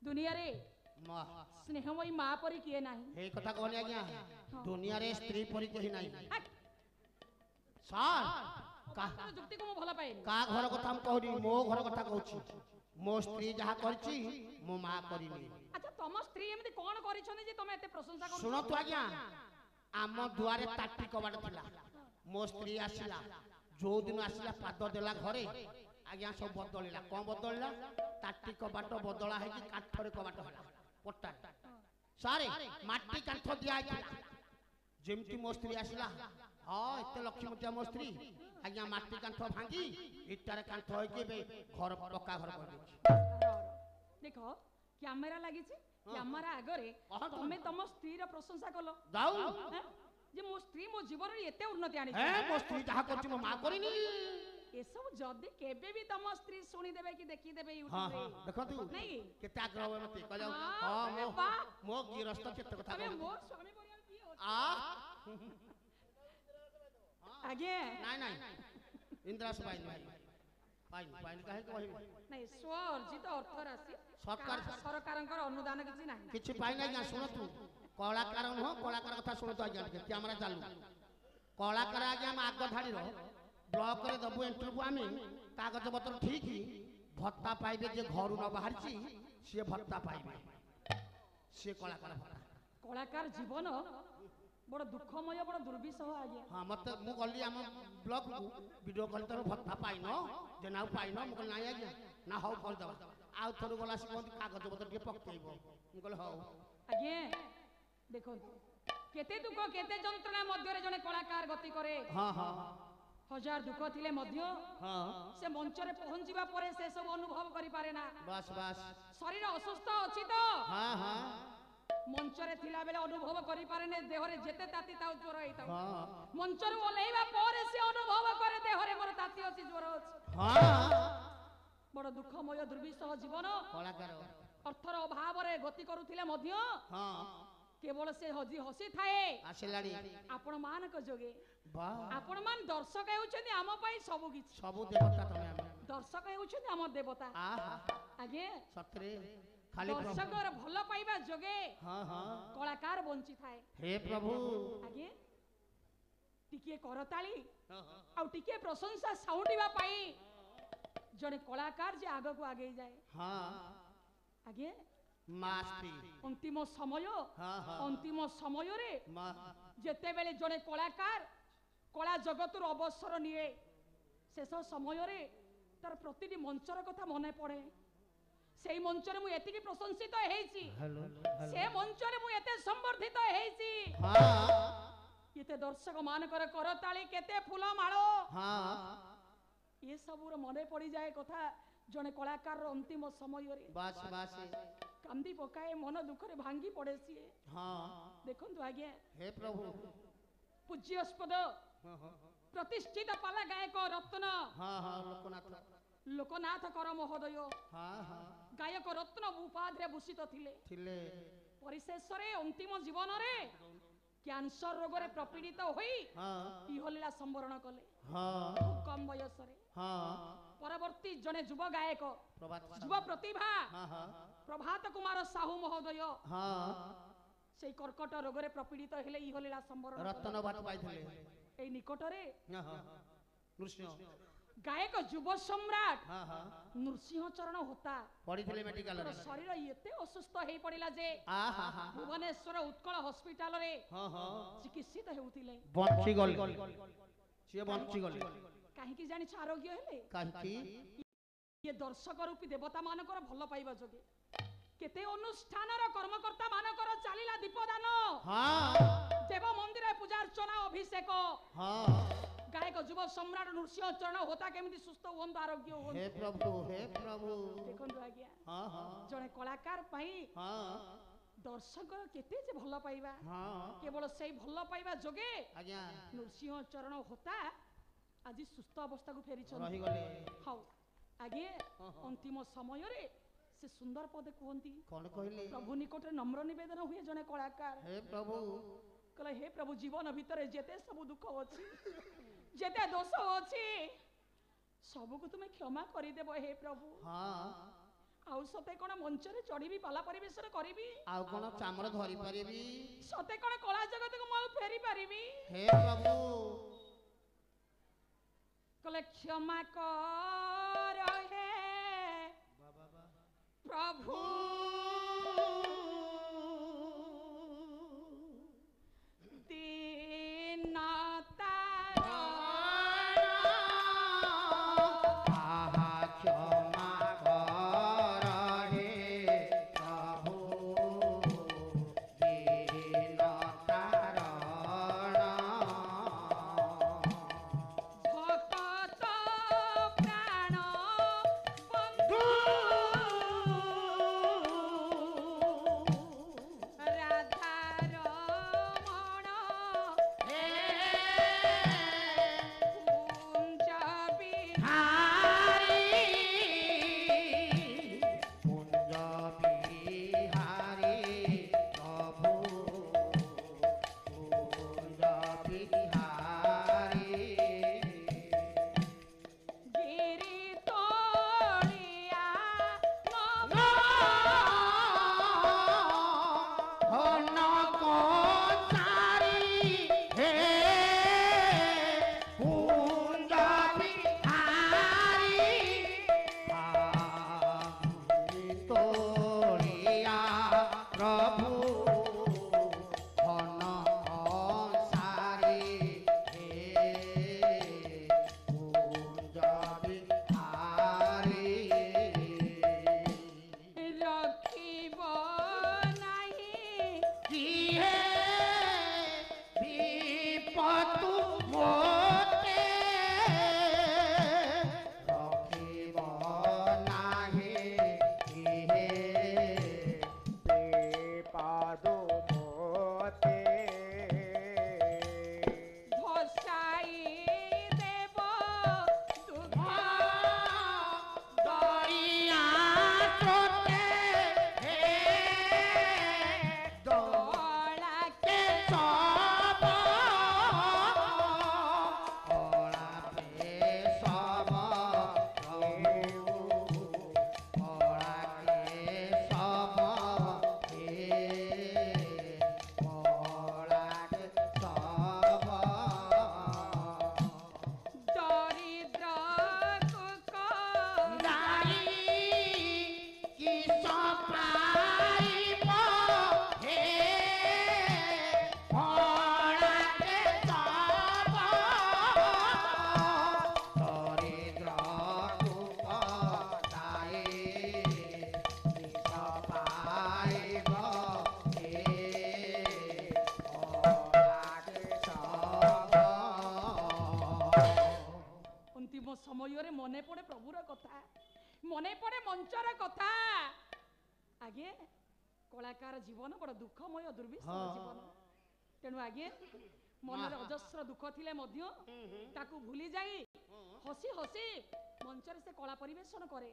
दुनिया रे स्नेहमयी माँ परी किए नाही हे कथा कहनी आज्ञा दुनिया रे स्त्री परी कही नाही सार का जुक्ति को मु भला पाएनी का घर कथा हम कहनी मो घर कथा कहूची मो स्त्री जहा करची मो मां करिनी अच्छा तम स्त्री एमती कोन करिछनी जे तमे एते प्रशंसा कर सुनो तो आज्ञा आम दुआरे ताटी कबाट थिला मो स्त्री आसिला जो दिन आसिला पाद देला घरे आज्ञा सब बदलिला कोन बदलिला ताटी कबाट बदला है कि काठरे कबाट होला पट्टा सारे माटी काठ दिया जेमती मो स्त्री आसिला हाँ एत लक्ष्मीमती मो स्त्री आज्ञा माटी काठ भांगी इटारे काठ होके घर पक्का घर कर देखो कैमेरा लागि छी कैमेरा आगरे तमे तम स्त्री र प्रशंसा कलो जाऊ जे मो स्त्री मो जीवन रे एते उन्नति आनी ए मो स्त्री जहा करछि मो मां करिनी ए सब जदी केबे भी तम स्त्री सुनी देबे कि देखि देबे यूट्यूब हां रे हां देखो तू नहीं केते आग्रह होय मते कह जाऊ हां हां मो गिरस्त केते कथा अबे कहू मो स्वामी परिवार की हो आ आगे नहीं नहीं इंद्रास पाइन पाइन पाइन काहे कहबी नहीं स्वअर्जित अर्थ राशि सरकारंकर अनुदान किछि नाही किछि पाइन आज्ञा सुन तू कलाकार हो कलाकार कथा सुन तो आज्ञा कैमरा चालू कलाकार आज्ञा हम आग धाड़ी रो ब्लॉक रे दबु इंटरव्यू आमे कागज पत्र ठीक भत्ता पाइबे जे घर न बाहरची से भत्ता पाइबे से कलाकार भत्ता कलाकार जीवन बड़ दुखमय बड़ दुर्विसह आगे हाँ मत मु गली आम ब्लॉक को वीडियो कॉल तर भत्ता पाइन जे ना पाइन मु कहल नाही आज्ञा ना हो कर दबा आ थोर गला से कोन कागज पत्र के पक्केबो मु कहल हो आगे देखो केते दुख केते जंत्रणा मध्य रे जने कलाकार गति करे हाँ हाँ हजार दुख थिले मध्य हाँ से मंच रे पहुंचीबा परे से सब अनुभव करि पारे ना बस बस शरीर असुस्थ अछि तो हाँ हाँ मंच रे थिला बेले अनुभव करि पारे ने देह रे जेते ताती ताउ ज्वर होइता हाँ मंच रे ओलेइबा परे से अनुभव करे देह रे मोर ताती अछि ज्वर अछि हाँ बड़ दुखमय दुर्विसह जीवन कलाकार अर्थर अभाव रे गति करूथिले मध्य हाँ केवल से हजी हसी थाए आसिलाड़ी आपण मानक जोगे वाह आपण मान दर्शक हेउछन्ती आम पई सब किछ सब देवता तमे आमे दर्शक हेउछन्ती आम देवता आहा आगे सतरे खाली दर्शक भल पाइबा जोगे हाँ हाँ कलाकार बंची थाए हे प्रभु आगे टिके करताली हाँ आ टिके प्रशंसा साउंडीबा पाई जने कलाकार जे आगे को आगे जाए हाँ आगे मास्ती अंतिम समय हाँ हाँ अंतिम समय रे मा जेते बेले जने कलाकार कला जगतर अवसर निए शेष समय रे तार प्रतिटी मंचर कथा मने पड़े सेई मंचरे मु एतिकी प्रशंसित हेइची हेलो से मंचरे मु एते संवर्धित हेइची हाँ एते दर्शक मान करताली केते फूल माळो हाँ ये सबुर मने पड़ी जाए कथा जने कलाकार अंतिम समय रे बस बस कांदी पकाए मन दुख रे भांगी पड़े सी हाँ देखंतु आगे हे प्रभु पूज्यस्पद हाँ हाँ प्रतिष्ठित पाला गायक रत्न हाँ हाँ लोकनाथ लोकनाथ कर महोदय हाँ हाँ गायक रत्न उपाधि भूषित थिले थिले परिशेष रे अंतिम जीवन रे कैंसर रोग रे प्रपीड़ित होई हाँ इहलीला संवरण कले हाँ कम बयस रे हाँ परवर्ती जने युवा गायक प्रभात युवा प्रतिभा हाँ हाँ प्रभात कुमार साहू महोदय हाँ से कर्कट रोग रे प्रपीड़ित हेले इहलीला संवरण रत्न भात पाइथिले ए निकट रे हाँ हाँ नृसिंह गायक युव सम्राट हाँ हाँ नृसिंह चरण होता पढ़िथिले मेडिकल रे शरीर एते असुस्थ हेई पड़िला जे आ हा हा भुवनेश्वर उत्कल हॉस्पिटल रे हाँ हाँ चिकित्सित हेउथिले बंची गल से बंची गल काहे कि जानि आरोग्य हेले काहे ये दर्शक रूपी देवता मानकर भल पाइबा जोगे केते अनुष्ठान रो कर्मकर्ता मानकर चालीला दीपदान हाँ देव मंदिर पूजा अर्चना अभिषेक हाँ गायक युव सम्राट नृसिंह चरण होता केमिति सुस्थ होन आरोग्य होन हे प्रभु देखंतु आज्ञा हाँ हाँ जने कलाकार पई हाँ दर्शक केते जे भल पाइबा हाँ केवल सेई भल पाइबा जोगे आज्ञा नृसिंह चरण होता आज सुस्थ अवस्था को फेरी रही गले हाउ आगे अंतिम समय रे से सुंदर पद कहती कौन कहले प्रभु निकट नम्र निवेदन हुए जने कलाकार हे प्रभु कहले हे प्रभु जीवन भीतर जेते सब दुख अछि जेते दोष अछि सब को तुम क्षमा करि देबो हे प्रभु हाँ ଆଉ ସତେ କଣ ମଞ୍ଚରେ ଚଢିବି ପାଲା ପରିବେଷଣ କରିବି ଆଉ କଣ ଚାମର ଧରି ପାରିବି ସତେ କଣ କଳା ଜଗତକୁ ମୁଁ ଆଉ ଫେରି ପାରିବି ହେ ପ୍ରଭୁ କଲେ କ୍ଷମା କର ହେ ପ୍ରଭୁ ସମୟରେ ମନେ ପଡେ ପ୍ରଭୁର କଥା ମନେ ପଡେ ମଞ୍ଚର କଥା ଆଜ୍ଞା କଳାକାର ଜୀବନ ବଡ଼ ଦୁଃଖମୟ ଦୁର୍ବିସହ ଜୀବନ ତେଣୁ ଆଜ୍ଞା ମନରେ ଅଜସ୍ର ଦୁଃଖ ଥିଲେ ମଧ୍ୟ ତାକୁ ଭୁଲି ଯାଇ ହସି ହସି ମଞ୍ଚରେ ସେ କଳା ପରିବେଷଣ କରେ।